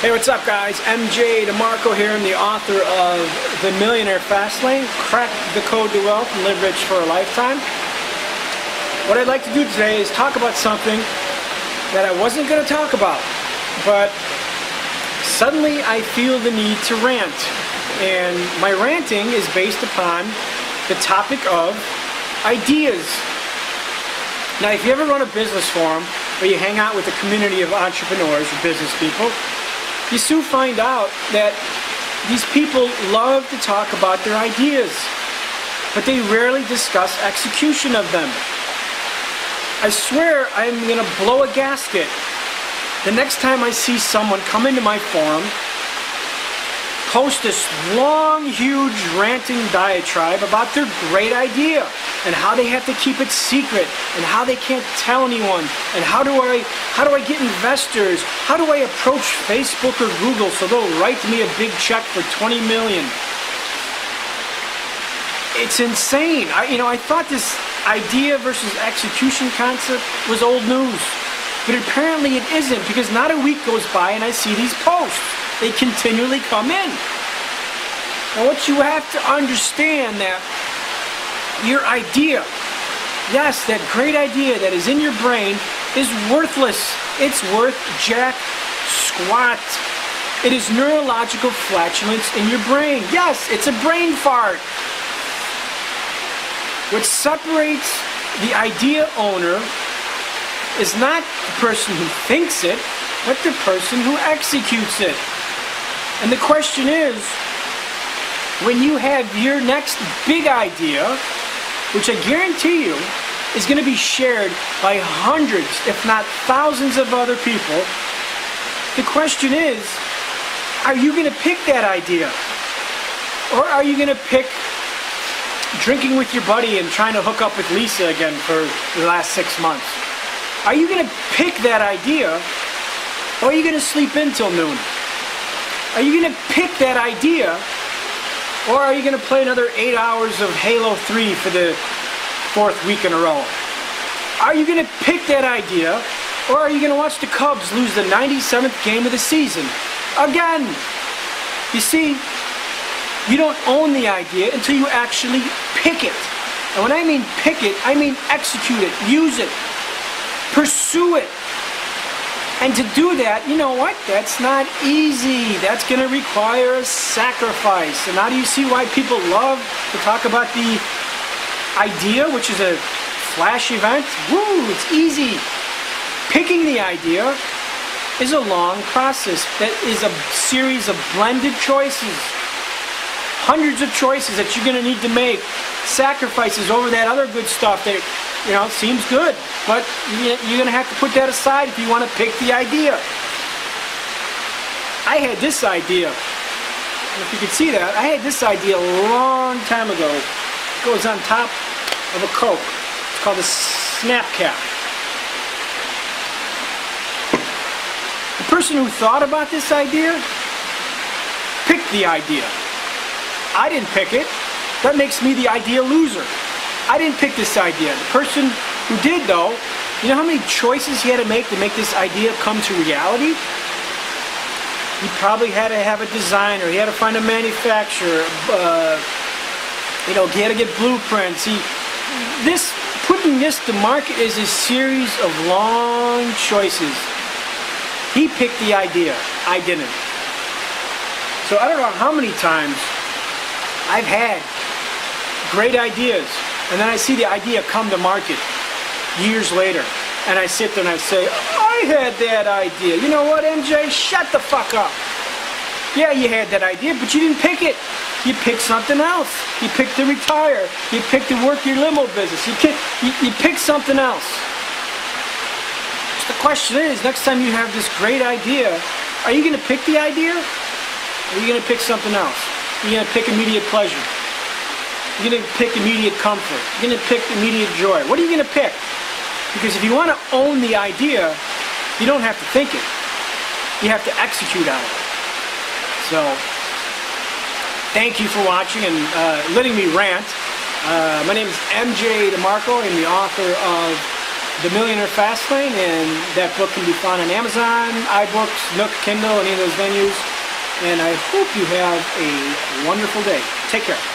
Hey, what's up guys? MJ DeMarco here. I'm the author of The Millionaire Fastlane, Crack the Code to Wealth and Live Rich for a Lifetime. What I'd like to do today is talk about something that I wasn't going to talk about, but suddenly I feel the need to rant. And my ranting is based upon the topic of ideas. Now, if you ever run a business forum or you hang out with a community of entrepreneurs or business people, you soon find out that these people love to talk about their ideas, but they rarely discuss execution of them. I swear I'm going to blow a gasket the next time I see someone come into my forum, post this long, huge, ranting diatribe about their great idea and how they have to keep it secret and how they can't tell anyone and how do I get investors, how do I approach Facebook or Google so they'll write me a big check for 20 million. It's insane. I thought this idea versus execution concept was old news, but apparently it isn't, because not a week goes by and I see these posts. They continually come in. Now what you have to understand, that your idea, yes, that great idea that is in your brain is worthless. It's worth jack squat. It is neurological flatulence in your brain. Yes, it's a brain fart. What separates the idea owner is not the person who thinks it, but the person who executes it. And the question is, when you have your next big idea, which I guarantee you is going to be shared by hundreds, if not thousands of other people, the question is, are you going to pick that idea? Or are you going to pick drinking with your buddy and trying to hook up with Lisa again for the last 6 months? Are you going to pick that idea, or are you going to sleep in till noon? Are you going to pick that idea, or are you going to play another 8 hours of Halo 3 for the 4th week in a row? Are you going to pick that idea, or are you going to watch the Cubs lose the 97th game of the season? Again, you see, you don't own the idea until you actually pick it. And when I mean pick it, I mean execute it, use it, pursue it. And to do that, you know what? That's not easy. That's going to require a sacrifice. And now do you see why people love to talk about the idea, which is a flash event? Woo, it's easy. Picking the idea is a long process. That is a series of blended choices. Hundreds of choices that you're going to need to make. Sacrifices over that other good stuff that, seems good. But you're going to have to put that aside if you want to pick the idea. I had this idea. If you can see that, I had this idea a long time ago. It goes on top of a Coke. It's called a snap cap. The person who thought about this idea picked the idea. I didn't pick it. That makes me the idea loser. I didn't pick this idea. The person who did, though, you know how many choices he had to make this idea come to reality? He probably had to have a designer. He had to find a manufacturer. He had to get blueprints. Putting this to market is a series of long choices. He picked the idea. I didn't. So I don't know how many times I've had great ideas, and then I see the idea come to market years later, and I sit there and I say, I had that idea. You know what, MJ? Shut the fuck up. Yeah, you had that idea, but you didn't pick it. You picked something else. You picked to retire. You picked to work your limo business. You picked something else. So the question is, next time you have this great idea, are you going to pick the idea, or are you going to pick something else? You're going to pick immediate pleasure. You're going to pick immediate comfort. You're going to pick immediate joy. What are you going to pick? Because if you want to own the idea, you don't have to think it. You have to execute on it. So, thank you for watching and letting me rant. My name is MJ DeMarco. I'm the author of The Millionaire Fastlane, and that book can be found on Amazon, iBooks, Nook, Kindle, any of those venues. And I hope you have a wonderful day. Take care.